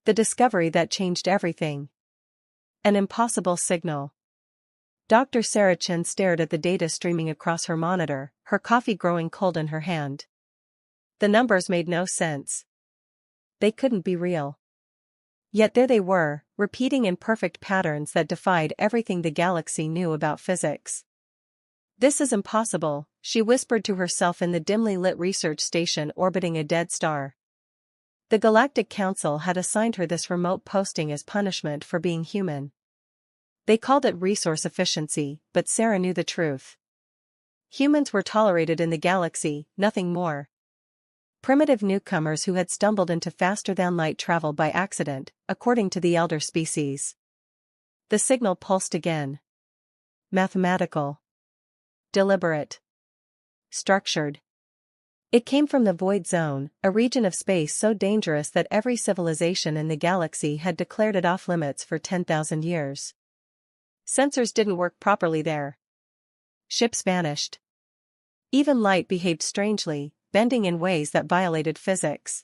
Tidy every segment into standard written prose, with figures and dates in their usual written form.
The discovery that changed everything. An impossible signal. Dr. Sarah Chen stared at the data streaming across her monitor, her coffee growing cold in her hand. The numbers made no sense. They couldn't be real. Yet there they were, repeating in perfect patterns that defied everything the galaxy knew about physics. This is impossible, she whispered to herself in the dimly lit research station orbiting a dead star. The Galactic Council had assigned her this remote posting as punishment for being human. They called it resource efficiency, but Sarah knew the truth. Humans were tolerated in the galaxy, nothing more. Primitive newcomers who had stumbled into faster-than-light travel by accident, according to the elder species. The signal pulsed again. Mathematical. Deliberate. Structured. It came from the void zone, a region of space so dangerous that every civilization in the galaxy had declared it off-limits for 10,000 years. Sensors didn't work properly there. Ships vanished. Even light behaved strangely, bending in ways that violated physics.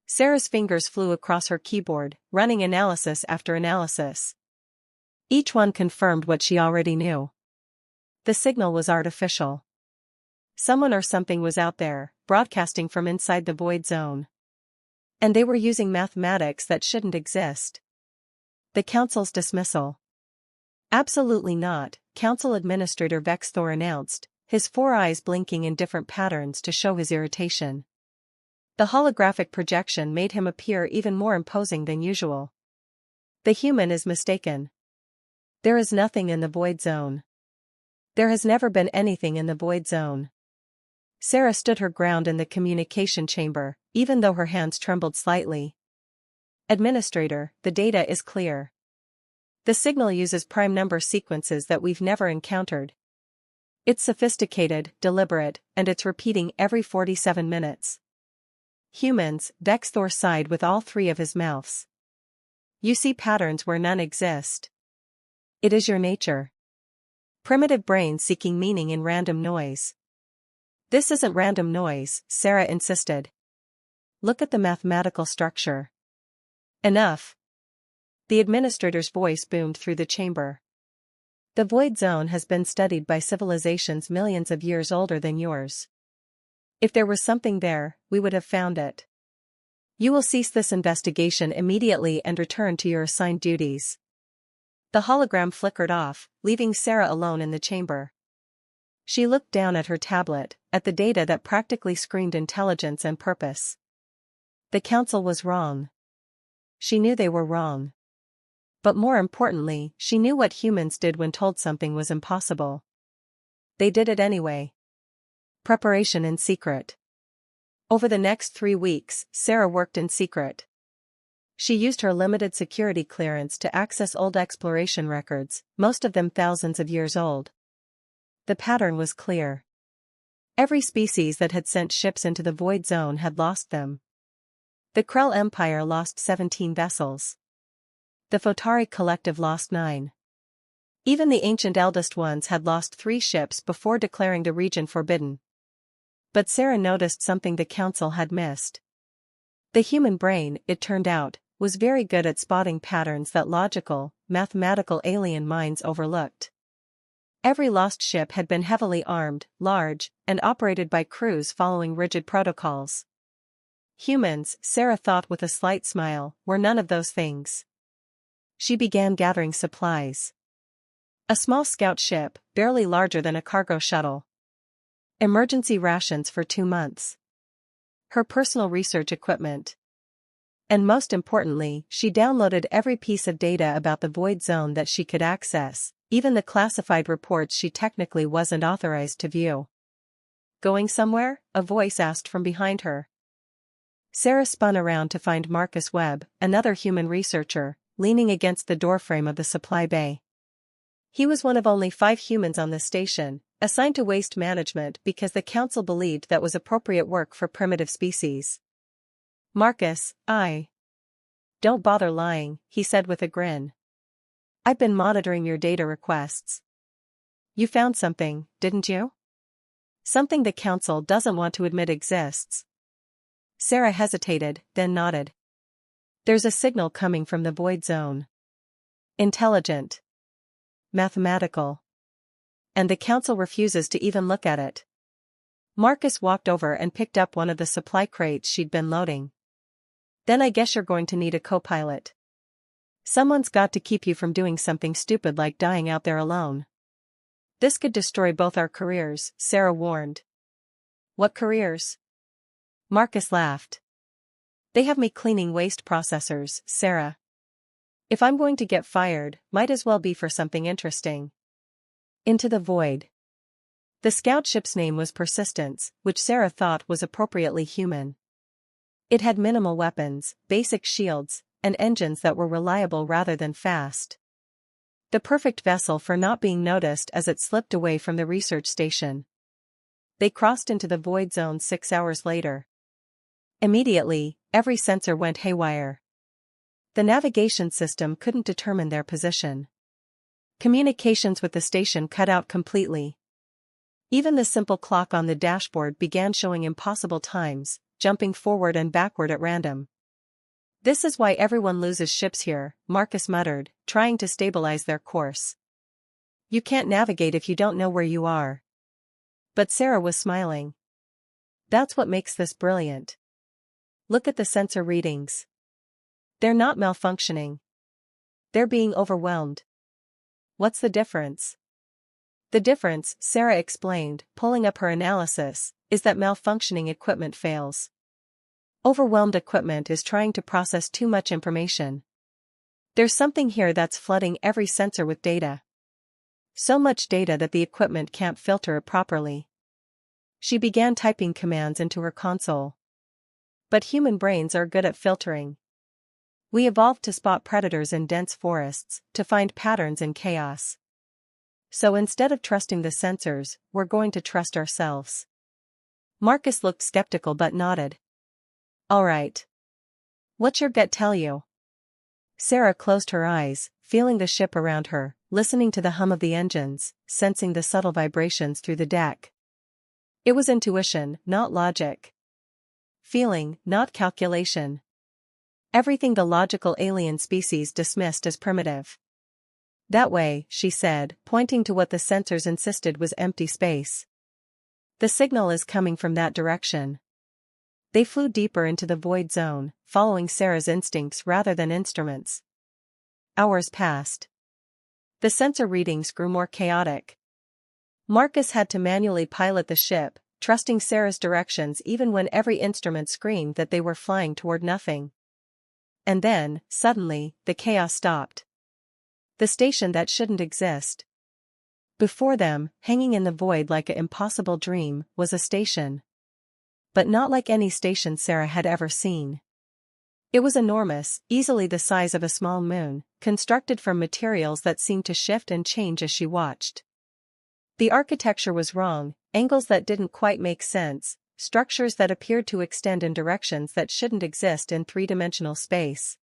Sarah's fingers flew across her keyboard, running analysis after analysis. Each one confirmed what she already knew. The signal was artificial. Someone or something was out there, broadcasting from inside the void zone. And they were using mathematics that shouldn't exist. The Council's dismissal. Absolutely not, Council Administrator Vexthor announced, his four eyes blinking in different patterns to show his irritation. The holographic projection made him appear even more imposing than usual. The human is mistaken. There is nothing in the void zone. There has never been anything in the void zone. Sarah stood her ground in the communication chamber, even though her hands trembled slightly. Administrator, the data is clear. The signal uses prime number sequences that we've never encountered. It's sophisticated, deliberate, and it's repeating every 47 minutes. Humans, Vexthor sighed with all three of his mouths. You see patterns where none exist. It is your nature. Primitive brains seeking meaning in random noise. This isn't random noise, Sarah insisted. Look at the mathematical structure. Enough. The administrator's voice boomed through the chamber. The void zone has been studied by civilizations millions of years older than yours. If there was something there, we would have found it. You will cease this investigation immediately and return to your assigned duties. The hologram flickered off, leaving Sarah alone in the chamber. She looked down at her tablet, at the data that practically screamed intelligence and purpose. The Council was wrong. She knew they were wrong. But more importantly, she knew what humans did when told something was impossible. They did it anyway. Preparation in secret. Over the next 3 weeks, Sarah worked in secret. She used her limited security clearance to access old exploration records, most of them thousands of years old. The pattern was clear. Every species that had sent ships into the void zone had lost them. The Krell Empire lost 17 vessels. The Photari Collective lost 9. Even the ancient eldest ones had lost 3 ships before declaring the region forbidden. But Sarah noticed something the Council had missed. The human brain, it turned out, was very good at spotting patterns that logical, mathematical alien minds overlooked. Every lost ship had been heavily armed, large, and operated by crews following rigid protocols. Humans, Sarah thought with a slight smile, were none of those things. She began gathering supplies. A small scout ship, barely larger than a cargo shuttle. Emergency rations for 2 months. Her personal research equipment. And most importantly, she downloaded every piece of data about the void zone that she could access, even the classified reports she technically wasn't authorized to view. Going somewhere? A voice asked from behind her. Sarah spun around to find Marcus Webb, another human researcher, leaning against the doorframe of the supply bay. He was one of only 5 humans on the station, assigned to waste management because the Council believed that was appropriate work for primitive species. Marcus, Don't bother lying, he said with a grin. I've been monitoring your data requests. You found something, didn't you? Something the Council doesn't want to admit exists. Sarah hesitated, then nodded. There's a signal coming from the void zone. Intelligent. Mathematical. And the council refuses to even look at it. Marcus walked over and picked up one of the supply crates she'd been loading. Then I guess you're going to need a co-pilot. Someone's got to keep you from doing something stupid like dying out there alone. This could destroy both our careers, Sarah warned. What careers? Marcus laughed. They have me cleaning waste processors, Sarah. If I'm going to get fired, might as well be for something interesting. Into the void. The scout ship's name was Persistence, which Sarah thought was appropriately human. It had minimal weapons, basic shields, and engines that were reliable rather than fast. The perfect vessel for not being noticed as it slipped away from the research station. They crossed into the void zone 6 hours later. Immediately, every sensor went haywire. The navigation system couldn't determine their position. Communications with the station cut out completely. Even the simple clock on the dashboard began showing impossible times, jumping forward and backward at random. This is why everyone loses ships here, Marcus muttered, trying to stabilize their course. You can't navigate if you don't know where you are. But Sarah was smiling. That's what makes this brilliant. Look at the sensor readings. They're not malfunctioning. They're being overwhelmed. What's the difference? The difference, Sarah explained, pulling up her analysis, is that malfunctioning equipment fails. Overwhelmed equipment is trying to process too much information. There's something here that's flooding every sensor with data. So much data that the equipment can't filter it properly. She began typing commands into her console. But human brains are good at filtering. We evolved to spot predators in dense forests, to find patterns in chaos. So instead of trusting the sensors, we're going to trust ourselves. Marcus looked skeptical but nodded. All right. What's your gut tell you? Sarah closed her eyes, feeling the ship around her, listening to the hum of the engines, sensing the subtle vibrations through the deck. It was intuition, not logic. Feeling, not calculation. Everything the logical alien species dismissed as primitive. That way, she said, pointing to what the sensors insisted was empty space. The signal is coming from that direction. They flew deeper into the void zone, following Sarah's instincts rather than instruments. Hours passed. The sensor readings grew more chaotic. Marcus had to manually pilot the ship, trusting Sarah's directions even when every instrument screamed that they were flying toward nothing. And then, suddenly, the chaos stopped. The station that shouldn't exist. Before them, hanging in the void like an impossible dream, was a station. But not like any station Sarah had ever seen. It was enormous, easily the size of a small moon, constructed from materials that seemed to shift and change as she watched. The architecture was wrong, angles that didn't quite make sense, structures that appeared to extend in directions that shouldn't exist in three-dimensional space.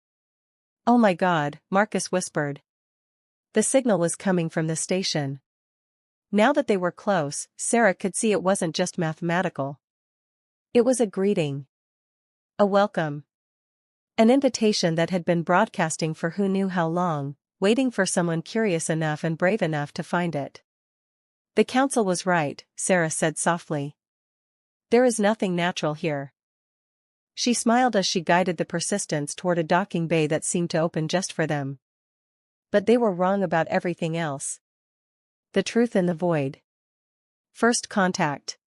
Oh my God, Marcus whispered. The signal was coming from the station. Now that they were close, Sarah could see it wasn't just mathematical. It was a greeting. A welcome. An invitation that had been broadcasting for who knew how long, waiting for someone curious enough and brave enough to find it. The council was right, Sarah said softly. There is nothing natural here. She smiled as she guided the Persistence toward a docking bay that seemed to open just for them. But they were wrong about everything else. The truth in the void. First contact.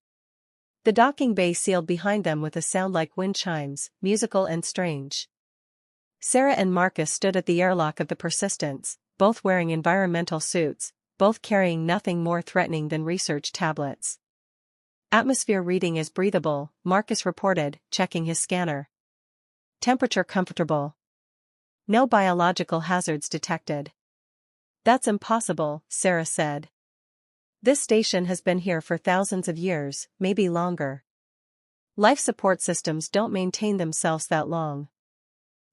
The docking bay sealed behind them with a sound like wind chimes, musical and strange. Sarah and Marcus stood at the airlock of the Persistence, both wearing environmental suits, both carrying nothing more threatening than research tablets. Atmosphere reading is breathable, Marcus reported, checking his scanner. Temperature comfortable. No biological hazards detected. That's impossible, Sarah said. This station has been here for thousands of years, maybe longer. Life support systems don't maintain themselves that long.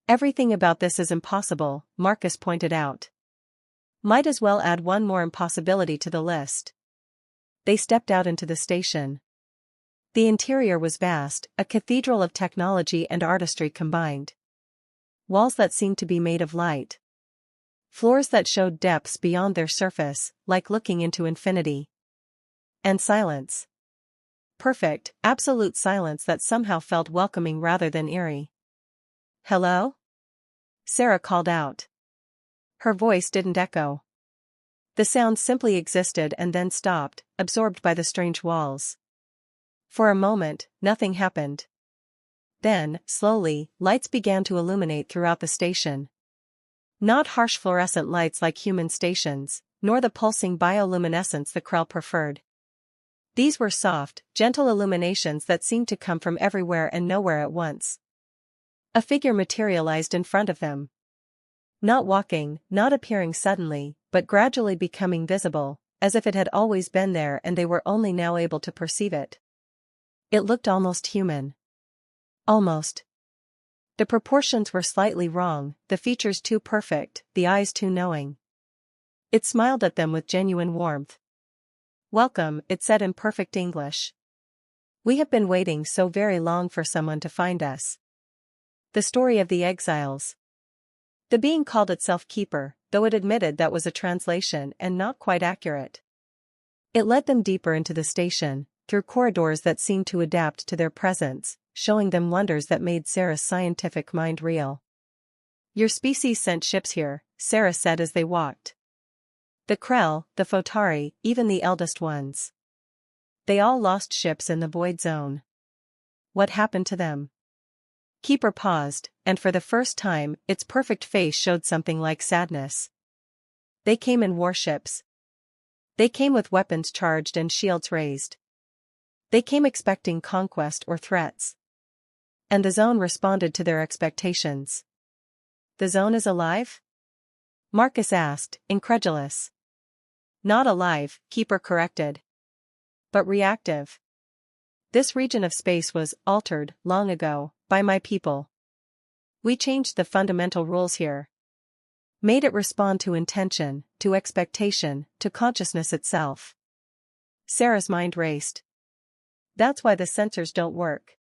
Everything about this is impossible, Marcus pointed out. Might as well add one more impossibility to the list. They stepped out into the station. The interior was vast, a cathedral of technology and artistry combined. walls that seemed to be made of light. Floors that showed depths beyond their surface, like looking into infinity. And silence. Perfect, absolute silence that somehow felt welcoming rather than eerie. "Hello?" Sarah called out. Her voice didn't echo. The sound simply existed and then stopped, absorbed by the strange walls. For a moment, nothing happened. Then, slowly, lights began to illuminate throughout the station. Not harsh fluorescent lights like human stations, nor the pulsing bioluminescence the Krell preferred. These were soft, gentle illuminations that seemed to come from everywhere and nowhere at once. A figure materialized in front of them. Not walking, not appearing suddenly, but gradually becoming visible, as if it had always been there and they were only now able to perceive it. It looked almost human. Almost. The proportions were slightly wrong, the features too perfect, the eyes too knowing. It smiled at them with genuine warmth. "Welcome," it said in perfect English. "We have been waiting so very long for someone to find us." The story of the exiles. The being called itself Keeper, though it admitted that was a translation and not quite accurate. It led them deeper into the station, through corridors that seemed to adapt to their presence, showing them wonders that made Sarah's scientific mind reel. "Your species sent ships here," Sarah said as they walked. "The Krell, the Photari, even the eldest ones. They all lost ships in the void zone. What happened to them?" Keeper paused, and for the first time, its perfect face showed something like sadness. "They came in warships. They came with weapons charged and shields raised. They came expecting conquest or threats. And the zone responded to their expectations." "The zone is alive?" Marcus asked, incredulous. "Not alive," Keeper corrected. "But reactive. This region of space was altered, long ago, by my people. We changed the fundamental rules here. Made it respond to intention, to expectation, to consciousness itself." Sarah's mind raced. "That's why the sensors don't work.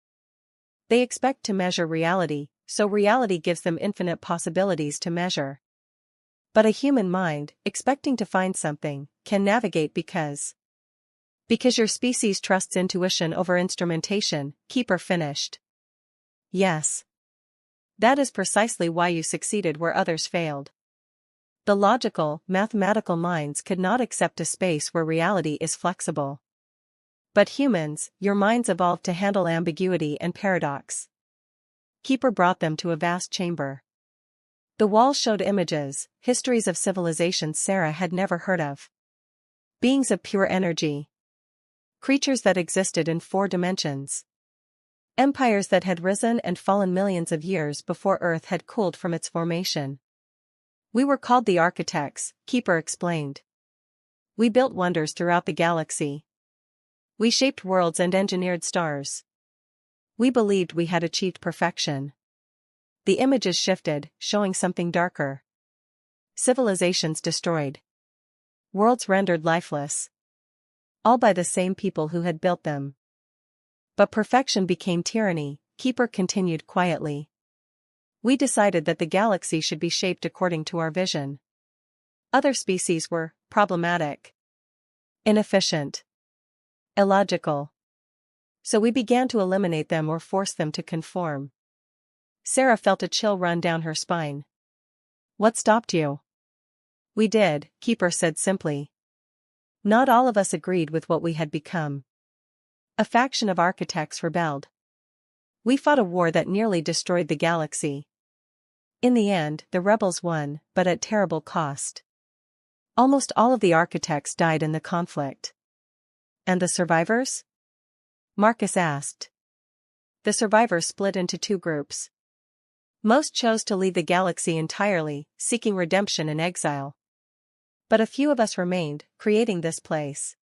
They expect to measure reality, so reality gives them infinite possibilities to measure. But a human mind, expecting to find something, can navigate because your species trusts intuition over instrumentation," Keeper finished. "Yes. That is precisely why you succeeded where others failed. The logical, mathematical minds could not accept a space where reality is flexible. But humans, your minds evolved to handle ambiguity and paradox." Keeper brought them to a vast chamber. The walls showed images, histories of civilizations Sarah had never heard of. Beings of pure energy. Creatures that existed in 4 dimensions. Empires that had risen and fallen millions of years before Earth had cooled from its formation. "We were called the architects," Keeper explained. "We built wonders throughout the galaxy. We shaped worlds and engineered stars. We believed we had achieved perfection." The images shifted, showing something darker. Civilizations destroyed. Worlds rendered lifeless. All by the same people who had built them. But perfection became tyranny, Keeper continued quietly. "We decided that the galaxy should be shaped according to our vision. Other species were problematic, inefficient, illogical. So we began to eliminate them or force them to conform." Sarah felt a chill run down her spine. "What stopped you?" "We did," Keeper said simply. "Not all of us agreed with what we had become. A faction of architects rebelled. We fought a war that nearly destroyed the galaxy. In the end, the rebels won, but at terrible cost. Almost all of the architects died in the conflict." "And the survivors?" Marcus asked. "The survivors split into 2 groups. Most chose to leave the galaxy entirely, seeking redemption in exile. But a few of us remained, creating this place.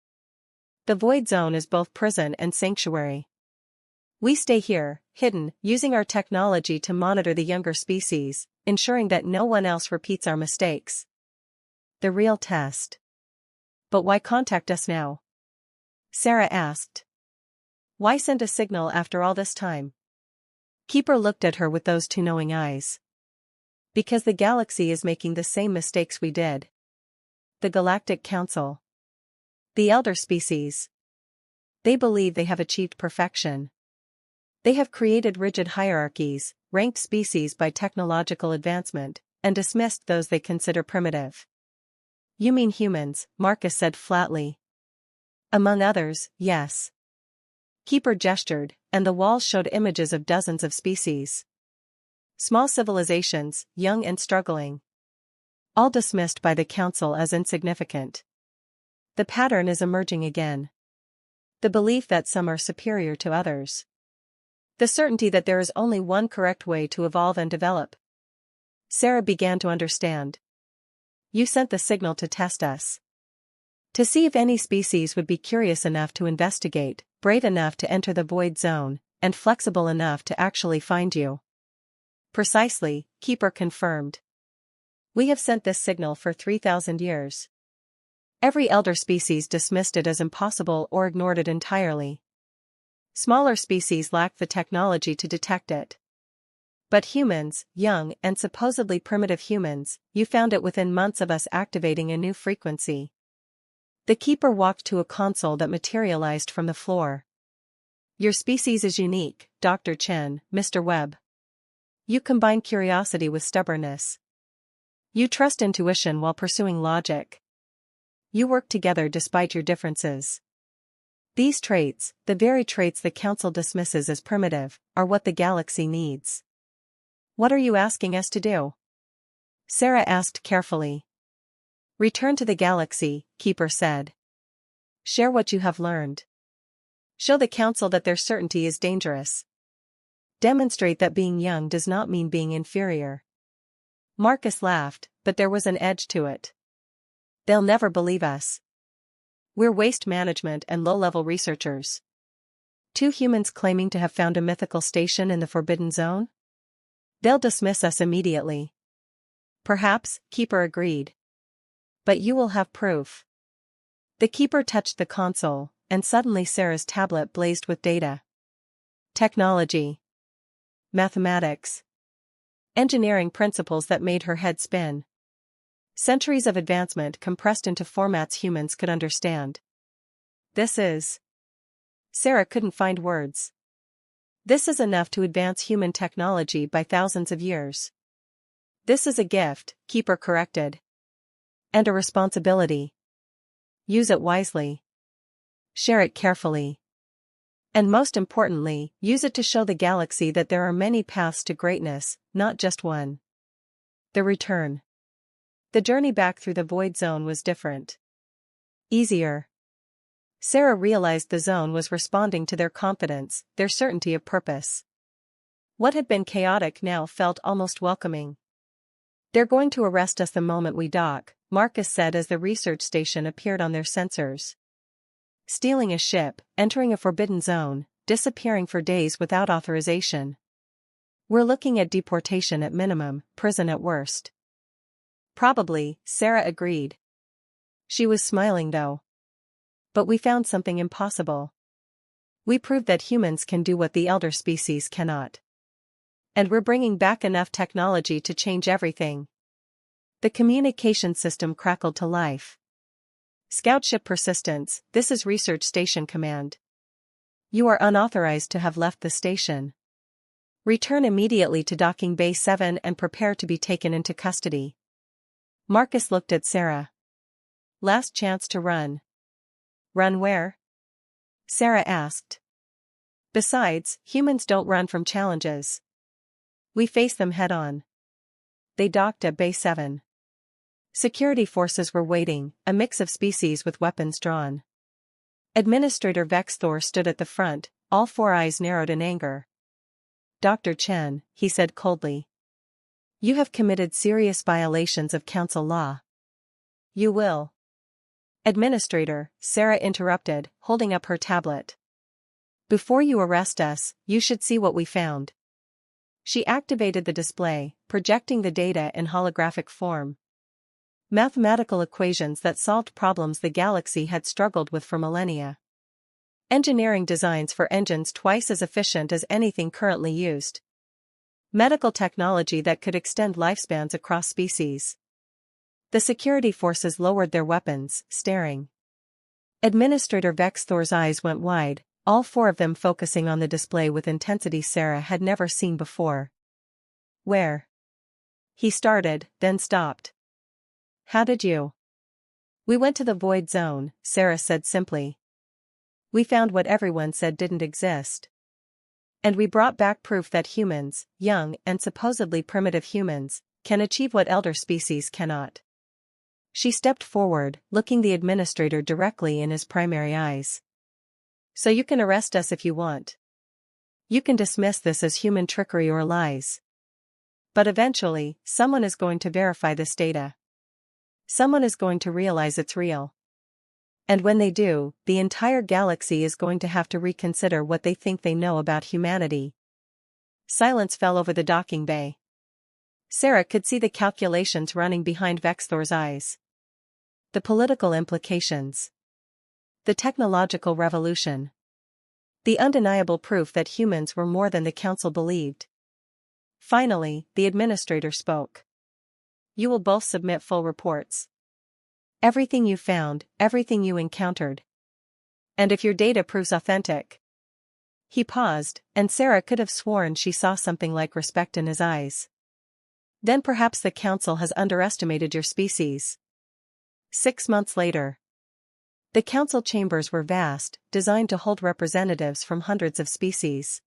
The Void Zone is both prison and sanctuary. We stay here, hidden, using our technology to monitor the younger species, ensuring that no one else repeats our mistakes." The real test. "But why contact us now?" Sarah asked. "Why send a signal after all this time?" Keeper looked at her with those 2 knowing eyes. Because the galaxy is making the same mistakes we did. The Galactic Council. The elder species. They believe they have achieved perfection. They have created rigid hierarchies, ranked species by technological advancement, and dismissed those they consider primitive. You mean humans, Marcus said flatly. Among others, yes. Keeper gestured, and the walls showed images of dozens of species. Small civilizations, young and struggling. All dismissed by the Council as insignificant. The pattern is emerging again. The belief that some are superior to others. The certainty that there is only one correct way to evolve and develop. Sarah began to understand. You sent the signal to test us. To see if any species would be curious enough to investigate, brave enough to enter the void zone, and flexible enough to actually find you. Precisely, Keeper confirmed. We have sent this signal for 3,000 years. Every elder species dismissed it as impossible or ignored it entirely. Smaller species lacked the technology to detect it. But humans, young and supposedly primitive humans, you found it within months of us activating a new frequency. The Keeper walked to a console that materialized from the floor. Your species is unique, Dr. Chen, Mr. Webb. You combine curiosity with stubbornness. You trust intuition while pursuing logic. You work together despite your differences. These traits, the very traits the Council dismisses as primitive, are what the galaxy needs. What are you asking us to do? Sarah asked carefully. Return to the galaxy, Keeper said. Share what you have learned. Show the Council that their certainty is dangerous. Demonstrate that being young does not mean being inferior. Marcus laughed, but there was an edge to it. They'll never believe us. We're waste management and low-level researchers. 2 humans claiming to have found a mythical station in the Forbidden Zone? They'll dismiss us immediately. Perhaps, Keeper agreed. But you will have proof. The Keeper touched the console, and suddenly Sarah's tablet blazed with data. Technology. Mathematics. Engineering principles that made her head spin. Centuries of advancement compressed into formats humans could understand. This is... Sarah couldn't find words. This is enough to advance human technology by thousands of years. This is a gift, Keeper corrected. And a responsibility. Use it wisely. Share it carefully. And most importantly, use it to show the galaxy that there are many paths to greatness, not just one. The return. The journey back through the void zone was different. Easier. Sarah realized the zone was responding to their confidence, their certainty of purpose. What had been chaotic now felt almost welcoming. They're going to arrest us the moment we dock, Marcus said as the research station appeared on their sensors. Stealing a ship, entering a forbidden zone, disappearing for days without authorization. We're looking at deportation at minimum, prison at worst. Probably, Sarah agreed. She was smiling though. But we found something impossible. We proved that humans can do what the elder species cannot. And we're bringing back enough technology to change everything. The communication system crackled to life. Scoutship Persistence, this is Research Station Command. You are unauthorized to have left the station. Return immediately to Docking Bay 7 and prepare to be taken into custody. Marcus looked at Sarah. Last chance to run. Run where? Sarah asked. Besides, humans don't run from challenges. We face them head-on. They docked at Bay 7. Security forces were waiting, a mix of species with weapons drawn. Administrator Vex Thor stood at the front, all 4 eyes narrowed in anger. Dr. Chen, he said coldly. You have committed serious violations of Council law. You will. Administrator, Sarah interrupted, holding up her tablet. Before you arrest us, you should see what we found. She activated the display, projecting the data in holographic form. Mathematical equations that solved problems the galaxy had struggled with for millennia. Engineering designs for engines twice as efficient as anything currently used. Medical technology that could extend lifespans across species. The security forces lowered their weapons, staring. Administrator Vexthor's eyes went wide, all four of them focusing on the display with intensity Sarah had never seen before. Where? He started, then stopped. How did you? We went to the void zone, Sarah said simply. We found what everyone said didn't exist. And we brought back proof that humans, young and supposedly primitive humans, can achieve what elder species cannot. She stepped forward, looking the administrator directly in his primary eyes. So you can arrest us if you want. You can dismiss this as human trickery or lies. But eventually, someone is going to verify this data. Someone is going to realize it's real. And when they do, the entire galaxy is going to have to reconsider what they think they know about humanity. Silence fell over the docking bay. Sarah could see the calculations running behind Vexthor's eyes. The political implications. The technological revolution. The undeniable proof that humans were more than the council believed. Finally, the administrator spoke. You will both submit full reports. Everything you found, everything you encountered. And if your data proves authentic. He paused, and Sarah could have sworn she saw something like respect in his eyes. Then perhaps the council has underestimated your species. 6 months later. The council chambers were vast, designed to hold representatives from hundreds of species.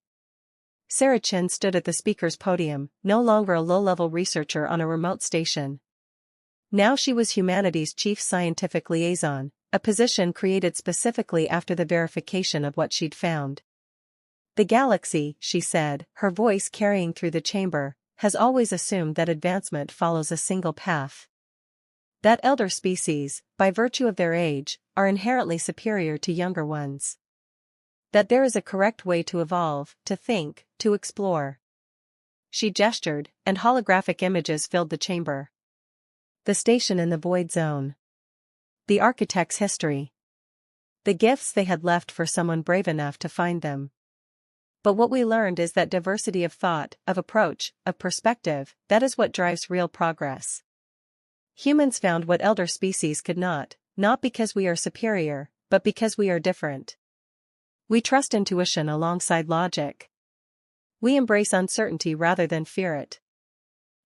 Sarah Chin stood at the speaker's podium, no longer a low-level researcher on a remote station. Now she was humanity's chief scientific liaison, a position created specifically after the verification of what she'd found. The galaxy, she said, her voice carrying through the chamber, has always assumed that advancement follows a single path. That elder species, by virtue of their age, are inherently superior to younger ones. That there is a correct way to evolve, to think, to explore. She gestured, and holographic images filled the chamber. The station in the void zone. The architect's history. The gifts they had left for someone brave enough to find them. But what we learned is that diversity of thought, of approach, of perspective, that is what drives real progress. Humans found what elder species could not because we are superior, but because we are different. We trust intuition alongside logic. We embrace uncertainty rather than fear it.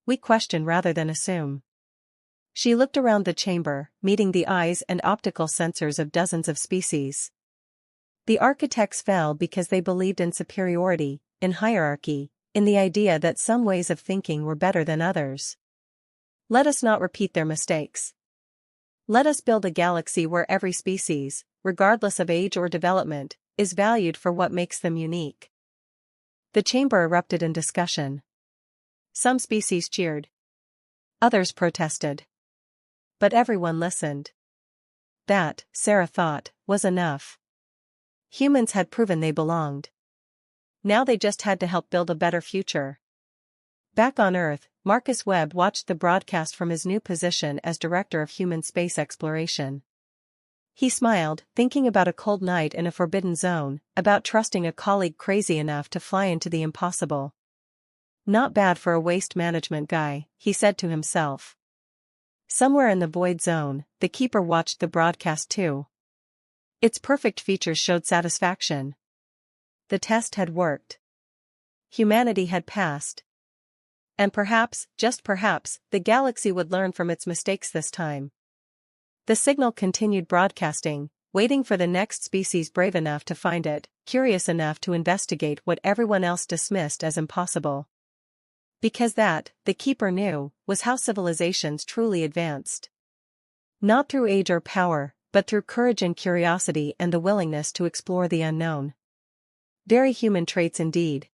We question rather than assume. She looked around the chamber, meeting the eyes and optical sensors of dozens of species. The architects fell because they believed in superiority, in hierarchy, in the idea that some ways of thinking were better than others. Let us not repeat their mistakes. Let us build a galaxy where every species, regardless of age or development, is valued for what makes them unique. The chamber erupted in discussion. Some species cheered. Others protested. But everyone listened. That, Sarah thought, was enough. Humans had proven they belonged. Now they just had to help build a better future. Back on Earth, Marcus Webb watched the broadcast from his new position as Director of Human Space Exploration. He smiled, thinking about a cold night in a forbidden zone, about trusting a colleague crazy enough to fly into the impossible. Not bad for a waste management guy, he said to himself. Somewhere in the void zone, the keeper watched the broadcast too. Its perfect features showed satisfaction. The test had worked. Humanity had passed. And perhaps, just perhaps, the galaxy would learn from its mistakes this time. The signal continued broadcasting, waiting for the next species brave enough to find it, curious enough to investigate what everyone else dismissed as impossible. Because that, the keeper knew, was how civilizations truly advanced. Not through age or power, but through courage and curiosity and the willingness to explore the unknown. Very human traits indeed.